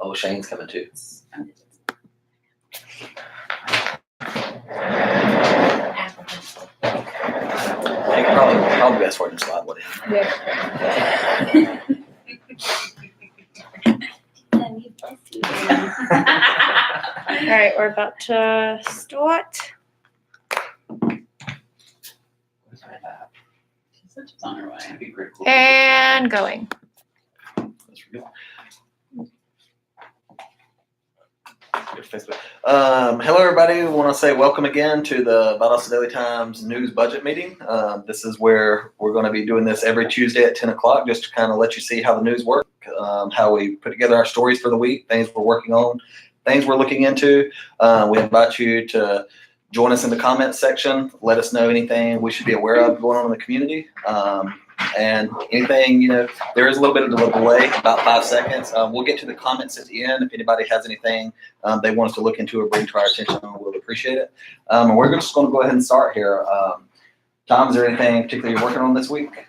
Oh, Shane's coming too. He could probably best for it in slide with him. Yeah. All right, we're about to start and going. Hello, everybody. We want to say welcome again to the Valdosta Daily Times news budget meeting. This is where we're going to be doing this every Tuesday at 10 o'clock, just to kind of let you see how the news works, how we put together our stories for the week, things we're working on, things we're looking into. We invite you to join us in the comments section. Let us know anything we should be aware of going on in the community. And anything, there is a little bit of a delay, about 5 seconds. We'll get to the comments at the end. If anybody has anything they want us to look into or bring to our attention, we'll appreciate it. And we're just going to go ahead and start here. Tom, is there anything particularly you're working on this week?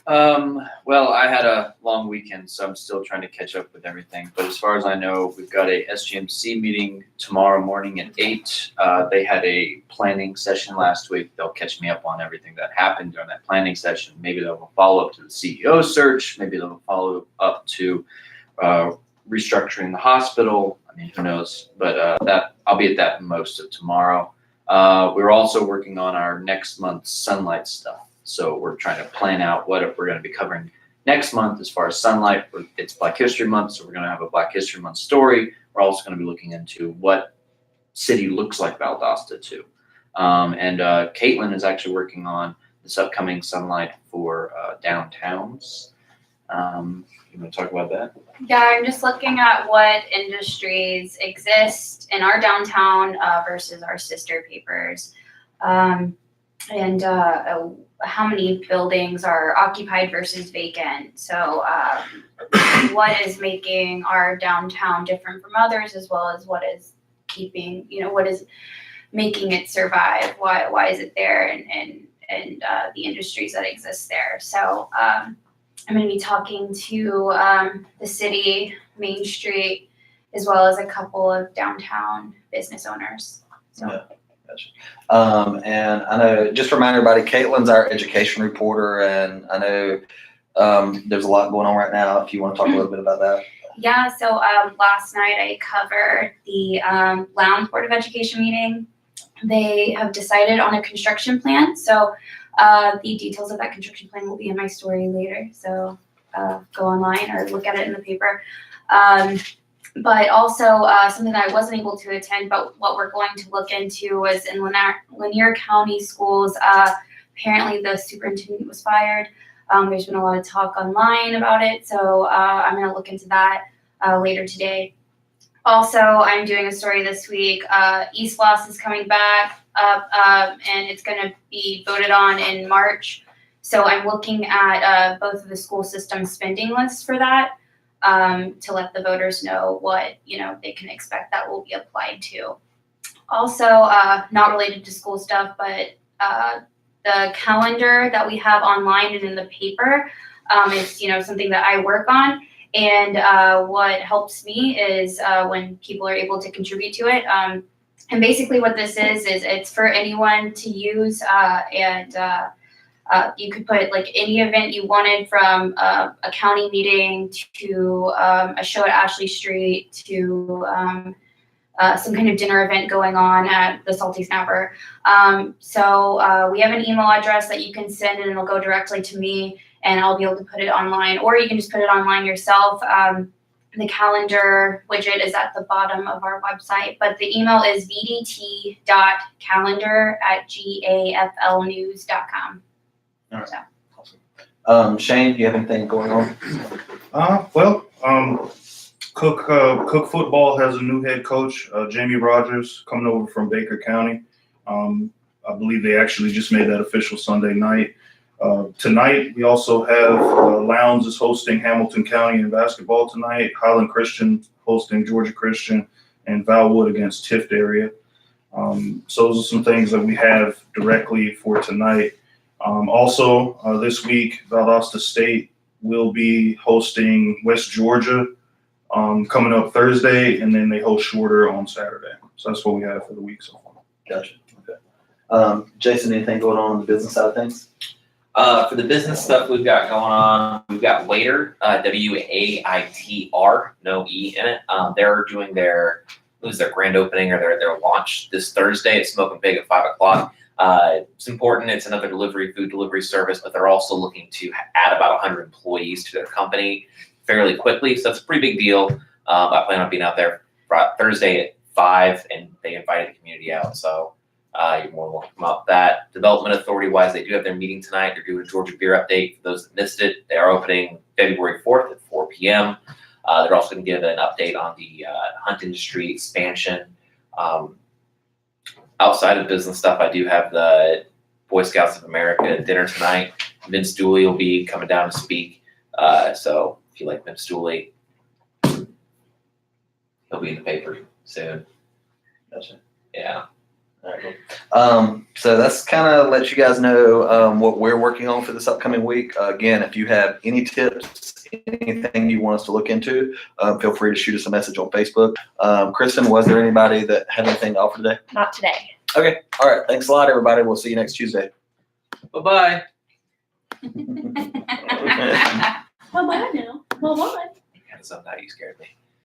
Well, I had a long weekend, so I'm still trying to catch up with everything. But as far as I know, we've got a SGMC meeting tomorrow morning at 8. They had a planning session last week. They'll catch me up on everything that happened during that planning session. Maybe they'll follow up to the CEO search. Maybe they'll follow up to restructuring the hospital. I mean, who knows? But that I'll be at that most of tomorrow. We're also working on our next month's Sunlight stuff. So we're trying to plan out what we're going to be covering next month as far as Sunlight. It's Black History Month, so we're going to have a Black History Month story. We're also going to be looking into what city looks like Valdosta too. And Caitlin is actually working on this upcoming Sunlight for downtowns. You want to talk about that? Yeah, I'm just looking at what industries exist in our downtown versus our sister papers. And how many buildings are occupied versus vacant. So what is making our downtown different from others, as well as what is keeping, what is making it survive? Why is it there, and the industries that exist there. So I'm going to be talking to the city, Main Street, as well as a couple of downtown business owners. So. Yeah. Gotcha. And I know, just to remind everybody, Caitlin's our education reporter, and I know there's a lot going on right now. If you want to talk a little bit about that. Yeah, so last night I covered the Lowndes Board of Education meeting. They have decided on a construction plan, so the details of that construction plan will be in my story later, so go online or look at it in the paper. But also something that I wasn't able to attend, but what we're going to look into was in Lanier County schools, apparently the superintendent was fired. There's been a lot of talk online about it, so I'm going to look into that later today. Also, I'm doing a story this week. East Loss is coming back up, and it's going to be voted on in March. So I'm looking at both of the school system spending lists for that. To let the voters know what they can expect that will be applied to. Also, not related to school stuff, but the calendar that we have online and in the paper is something that I work on. And what helps me is when people are able to contribute to it. And basically, what this is it's for anyone to use, and you could put like any event you wanted, from a county meeting to a show at Ashley Street to some kind of dinner event going on at the Salty Snapper. So we have an email address that you can send, and it'll go directly to me, and I'll be able to put it online, or you can just put it online yourself. The calendar widget is at the bottom of our website, but the email is vdt.calendar@gaflnews.com. All right. Awesome. Shane, do you have anything going on? Cook football has a new head coach, Jamie Rogers, coming over from Baker County. I believe they actually just made that official Sunday night. Tonight, we also have Lowndes is hosting Hamilton County in basketball tonight, Highland Christian hosting Georgia Christian, and Valwood against Tift area. So those are some things that we have directly for tonight. Also, this week, Valdosta State will be hosting West Georgia coming up Thursday, and then they host Shorter on Saturday. So that's what we have for the week so far. Gotcha. Okay. Jason, anything going on the business side of things? For the business stuff we've got going on, we've got Waiter, WAITR, no E in it. They're doing their grand opening or their launch this Thursday at Smoke and Big at 5 o'clock. It's important. It's another food delivery service, but they're also looking to add about 100 employees to their company fairly quickly. So that's a pretty big deal. I plan on being out there Thursday at 5, and they invited the community out. So you're more than welcome to come out. That Development Authority wise, they do have their meeting tonight. They're doing a Georgia beer update. For those that missed it, they are opening February 4th at 4 p.m. They're also going to give an update on the hunt industry expansion. Outside of business stuff, I do have the Boy Scouts of America dinner tonight. Vince Dooley will be coming down to speak. So if you like Vince Dooley, he'll be in the paper soon. Gotcha. Yeah. All right, cool. So that's kind of let you guys know what we're working on for this upcoming week. Again, if you have any tips, anything you want us to look into, feel free to shoot us a message on Facebook. Kristen, was there anybody that had anything to offer today? Not today. Okay. All right. Thanks a lot, everybody. We'll see you next Tuesday. Bye-bye. Oh, bye now. Well, bye. Somehow you scared me.